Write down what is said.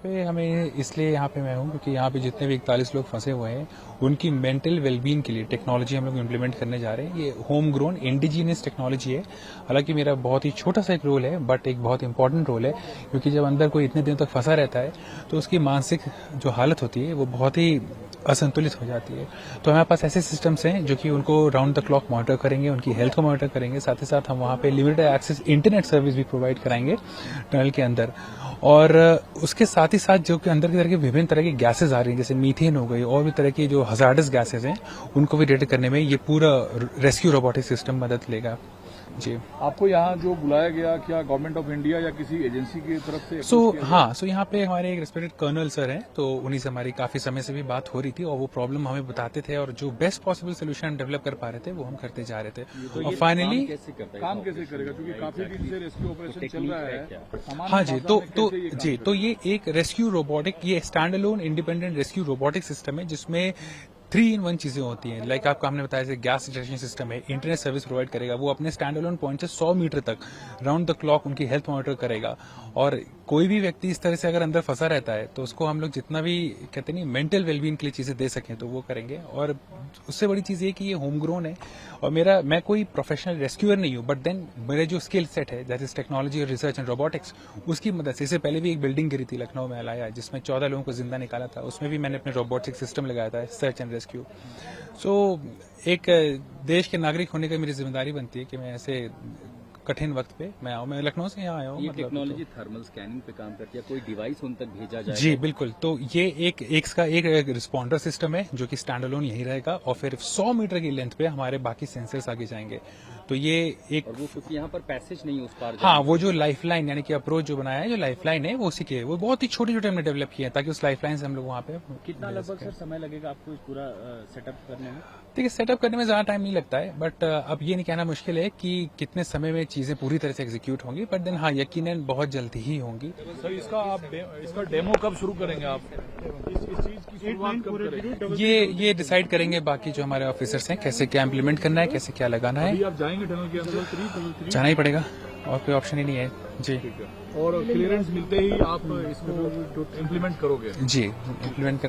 पे हमें इसलिए यहाँ पे मैं हूँ क्योंकि यहाँ पे जितने भी 41 लोग फंसे हुए हैं उनकी मेंटल वेलबींग के लिए टेक्नोलॉजी हम लोग इम्प्लीमेंट करने जा रहे हैं। ये होम ग्रोन इंडिजीनियस टेक्नोलॉजी है। हालांकि मेरा बहुत ही छोटा सा एक रोल है, बट एक बहुत इंपॉर्टेंट रोल है, क्योंकि जब अंदर कोई इतने दिन तक फंसा रहता है तो उसकी मानसिक जो हालत होती है वो बहुत ही असंतुलित हो जाती है। तो हमारे पास ऐसे सिस्टम्स हैं जो कि उनको राउंड द क्लॉक मॉनिटर करेंगे, उनकी हेल्थ को मॉनिटर करेंगे। साथ ही साथ हम वहाँ पे लिमिटेड एक्सेस इंटरनेट सर्विस भी प्रोवाइड कराएंगे टनल के अंदर। और उसके साथ ही साथ जो कि अंदर की तरह की विभिन्न तरह की गैसेज आ रही हैं, जैसे मीथेन हो गई और भी तरह की जो हजार्डस गैसेज हैं, उनको भी डिटेक्ट करने में ये पूरा रेस्क्यू रोबोटिक सिस्टम मदद लेगा। जी, आपको यहाँ जो बुलाया गया, क्या गवर्नमेंट ऑफ इंडिया या किसी एजेंसी की तरफ से? सो यहाँ पे हमारे एक रेस्पेक्टेड कर्नल सर हैं, तो उन्हीं से हमारी काफी समय से भी बात हो रही थी और वो प्रॉब्लम हमें बताते थे और जो बेस्ट पॉसिबल सोल्यूशन डेवलप कर पा रहे थे वो हम करते जा रहे थे। तो और फाइनली काम कैसे करेगा, क्योंकि काफी दिन से रेस्क्यू ऑपरेशन चल रहा है। हाँ जी, तो ये एक रेस्क्यू रोबोटिक, ये stand alone independent rescue robotic system है जिसमें 3-in-1 चीजें होती हैं। लाइक आपको हमने बताया गैस डिटेक्शन सिस्टम है, इंटरनेट सर्विस प्रोवाइड करेगा, वो अपने स्टैंड अलोन पॉइंट से 100 मीटर तक राउंड द क्लॉक उनकी हेल्थ मॉनिटर करेगा। और कोई भी व्यक्ति इस तरह से अगर अंदर फंसा रहता है तो उसको हम लोग जितना भी कहते नहीं मेंटल वेलबींग के लिए चीजें दे सकें तो वो करेंगे। और उससे बड़ी चीज ये कि ये होम ग्रोन है और मैं कोई प्रोफेशनल रेस्क्यूअर नहीं हूँ, बट देन मेरे जो स्किल सेट है दैट इज टेक्नोलॉजी और रिसर्च एंड रोबोटिक्स, उसकी मदद से। इससे पहले भी एक बिल्डिंग गिरी थी लखनऊ में अलाया, जिसमें 14 लोगों को जिंदा निकाला था, उसमें भी मैंने अपने रोबोटिक सिस्टम लगाया था, सर्च एंड रेस्क्यू। सो एक देश के नागरिक होने की मेरी जिम्मेदारी बनती है कि मैं ऐसे कठिन वक्त पे मैं आऊँ। मैं लखनऊ से यहाँ आया हूँ। ये टेक्नोलॉजी थर्मल स्कैनिंग पे काम करती है, कोई डिवाइस उन तक भेजा जाए? जी बिल्कुल, तो ये एक रिस्पॉन्डर सिस्टम है जो कि स्टैंड अलोन यही रहेगा और फिर 100 मीटर की लेंथ पे हमारे बाकी सेंसर्स आगे जाएंगे। तो ये एक, और वो क्योंकि यहाँ पर पैसेज नहीं है उस पार। हाँ, वो जो लाइफलाइन यानी कि अप्रोच जो बनाया है, जो लाइफलाइन है वो उसी के, वो बहुत ही छोटे छोटे हमने डेवलप किए हैं ताकि उस लाइफलाइन से हम लोग वहाँ पे। कितना लगभग सर समय लगेगा आपको इस पूरा सेटअप करने में? देखिए, सेटअप करने में ज्यादा टाइम नहीं लगता है, बट अब ये नहीं कहना मुश्किल है कि कितने समय में चीजें पूरी तरह से एग्जीक्यूट होंगी, बट देन हाँ, यकीनन बहुत जल्दी ही होंगी। सर, इसका डेमो कब शुरू करेंगे आप? इस चीज की शुरुआत कब करेंगे? ये डिसाइड करेंगे बाकी जो हमारे ऑफिसर्स हैं, कैसे क्या इम्प्लीमेंट करना है, कैसे क्या लगाना है। अभी आप जाएंगे टनल के अंदर? जाना ही पड़ेगा, और कोई ऑप्शन ही नहीं है। जी, और क्लियरेंस मिलते ही आप इसको इम्प्लीमेंट करोगे? जी, इम्प्लीमेंट कर